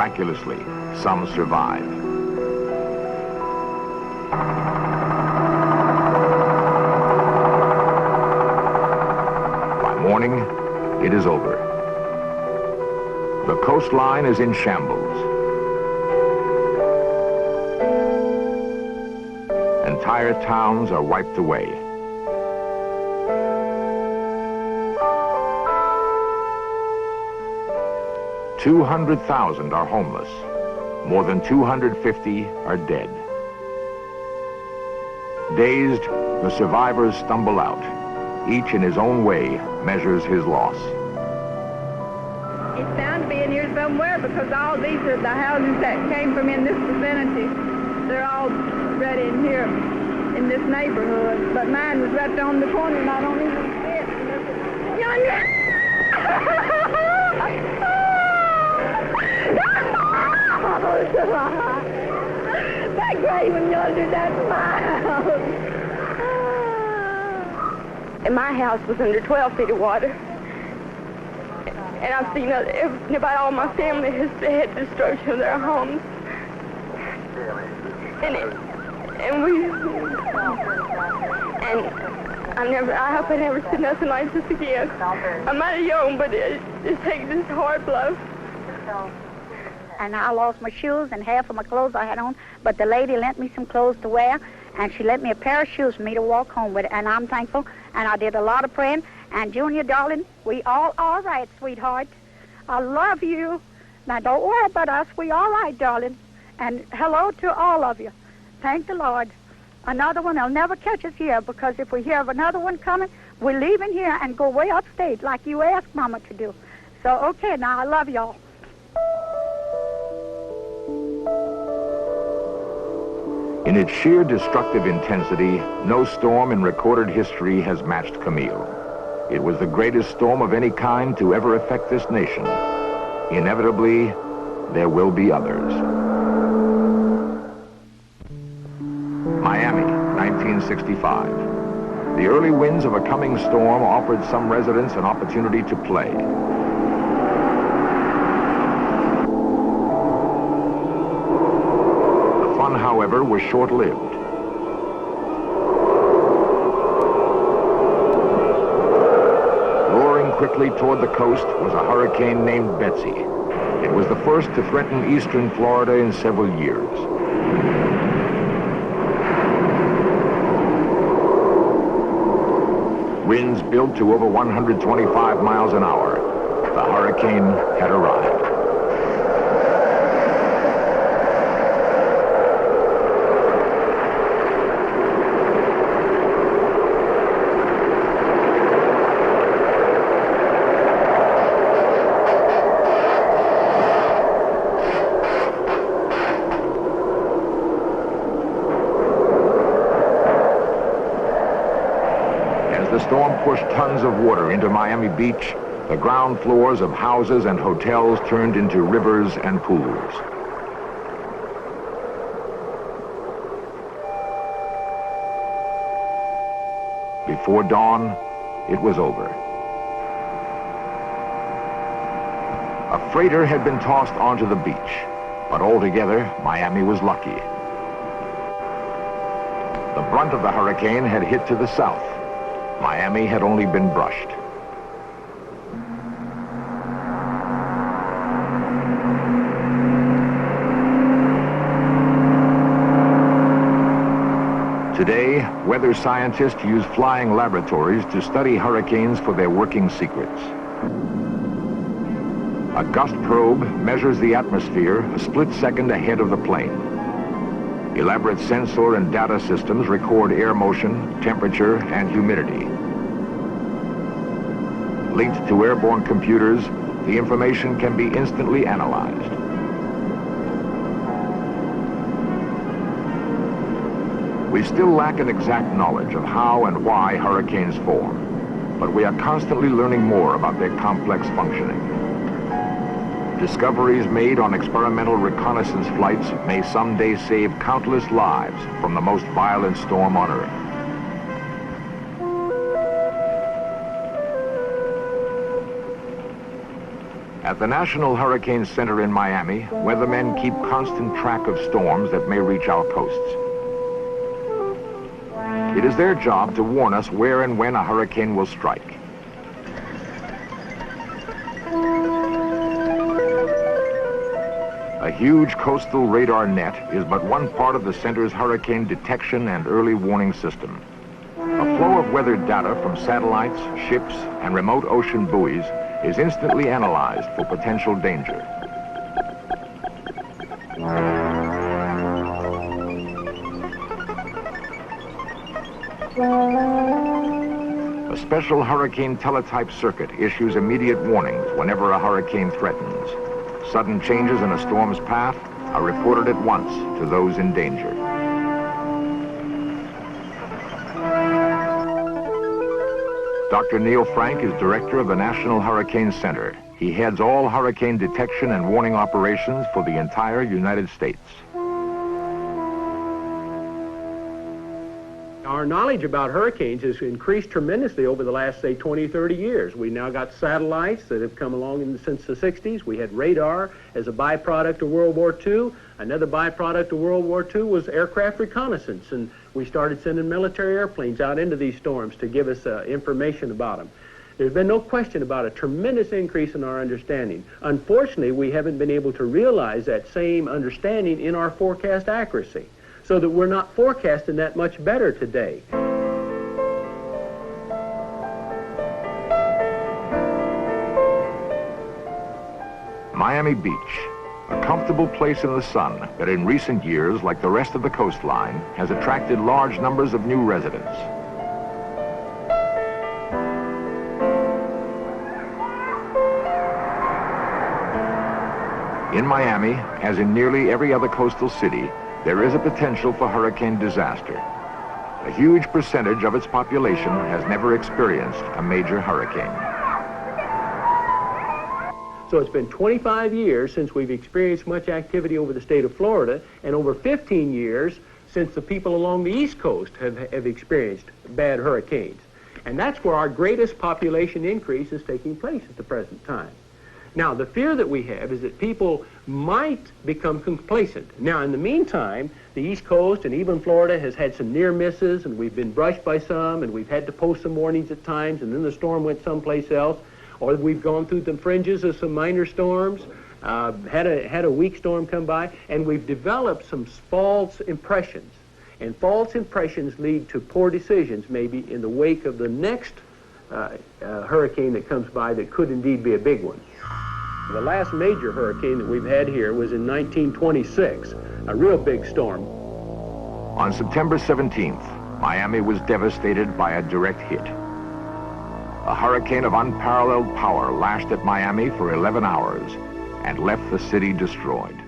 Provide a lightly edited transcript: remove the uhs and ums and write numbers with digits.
Miraculously, some survive. By morning, it is over. The coastline is in shambles. Entire towns are wiped away. $200,000 are homeless. More than 250 are dead. Dazed, the survivors stumble out. Each in his own way measures his loss. It's bound to be in here somewhere because all these are the houses that came from in this vicinity. They're all right in here in this neighborhood. But mine was right on the corner and I don't even see it. Yonder! That gray one yonder, that's my house. And my house was under 12 feet of water. And I've seen about all my family has had destruction of their homes. I hope I never see nothing like this again. I'm mighty young, but it's taking this hard blow. And I lost my shoes and half of my clothes I had on, but the lady lent me some clothes to wear, and she lent me a pair of shoes for me to walk home with, and I'm thankful, and I did a lot of praying. And Junior, darling, we all right, sweetheart. I love you. Now, don't worry about us. We all right, darling. And hello to all of you. Thank the Lord. Another one will never catch us here, because if we hear of another one coming, we're leaving here and go way upstate like you asked Mama to do. So, okay, now, I love y'all. In its sheer destructive intensity, no storm in recorded history has matched Camille. It was the greatest storm of any kind to ever affect this nation. Inevitably, there will be others. Miami, 1965. The early winds of a coming storm offered some residents an opportunity to play. The fun, however, was short-lived. Roaring quickly toward the coast was a hurricane named Betsy. It was the first to threaten eastern Florida in several years. Winds built to over 125 miles an hour. The hurricane had arrived. The storm pushed tons of water into Miami Beach. The ground floors of houses and hotels turned into rivers and pools. Before dawn, it was over. A freighter had been tossed onto the beach, but altogether, Miami was lucky. The brunt of the hurricane had hit to the south. Miami had only been brushed. Today, weather scientists use flying laboratories to study hurricanes for their working secrets. A gust probe measures the atmosphere a split second ahead of the plane. Elaborate sensor and data systems record air motion, temperature, and humidity. Linked to airborne computers, the information can be instantly analyzed. We still lack an exact knowledge of how and why hurricanes form, but we are constantly learning more about their complex functioning. Discoveries made on experimental reconnaissance flights may someday save countless lives from the most violent storm on Earth. At the National Hurricane Center in Miami, weathermen keep constant track of storms that may reach our coasts. It is their job to warn us where and when a hurricane will strike. A huge coastal radar net is but one part of the center's hurricane detection and early warning system. A flow of weather data from satellites, ships, and remote ocean buoys is instantly analyzed for potential danger. A special hurricane teletype circuit issues immediate warnings whenever a hurricane threatens. Sudden changes in a storm's path are reported at once to those in danger. Dr. Neil Frank is director of the National Hurricane Center. He heads all hurricane detection and warning operations for the entire United States. Our knowledge about hurricanes has increased tremendously over the last, say, 20, 30 years. We now got satellites that have come along since the 60s. We had radar as a byproduct of World War II. Another byproduct of World War II was aircraft reconnaissance, and we started sending military airplanes out into these storms to give us information about them. There's been no question about a tremendous increase in our understanding. Unfortunately, we haven't been able to realize that same understanding in our forecast accuracy, so that we're not forecasting that much better today. Miami Beach, a comfortable place in the sun that in recent years, like the rest of the coastline, has attracted large numbers of new residents. In Miami, as in nearly every other coastal city, there is a potential for hurricane disaster. A huge percentage of its population has never experienced a major hurricane. So it's been 25 years since we've experienced much activity over the state of Florida, and over 15 years since the people along the East Coast have experienced bad hurricanes. And that's where our greatest population increase is taking place at the present time. Now, the fear that we have is that people might become complacent. Now, in the meantime, the East Coast and even Florida has had some near misses, and we've been brushed by some, and we've had to post some warnings at times, and then the storm went someplace else, or we've gone through the fringes of some minor storms, had a weak storm come by, and we've developed some false impressions. And false impressions lead to poor decisions, maybe in the wake of the next hurricane that comes by that could indeed be a big one. The last major hurricane that we've had here was in 1926, a real big storm. On September 17th, Miami was devastated by a direct hit. A hurricane of unparalleled power lashed at Miami for 11 hours and left the city destroyed.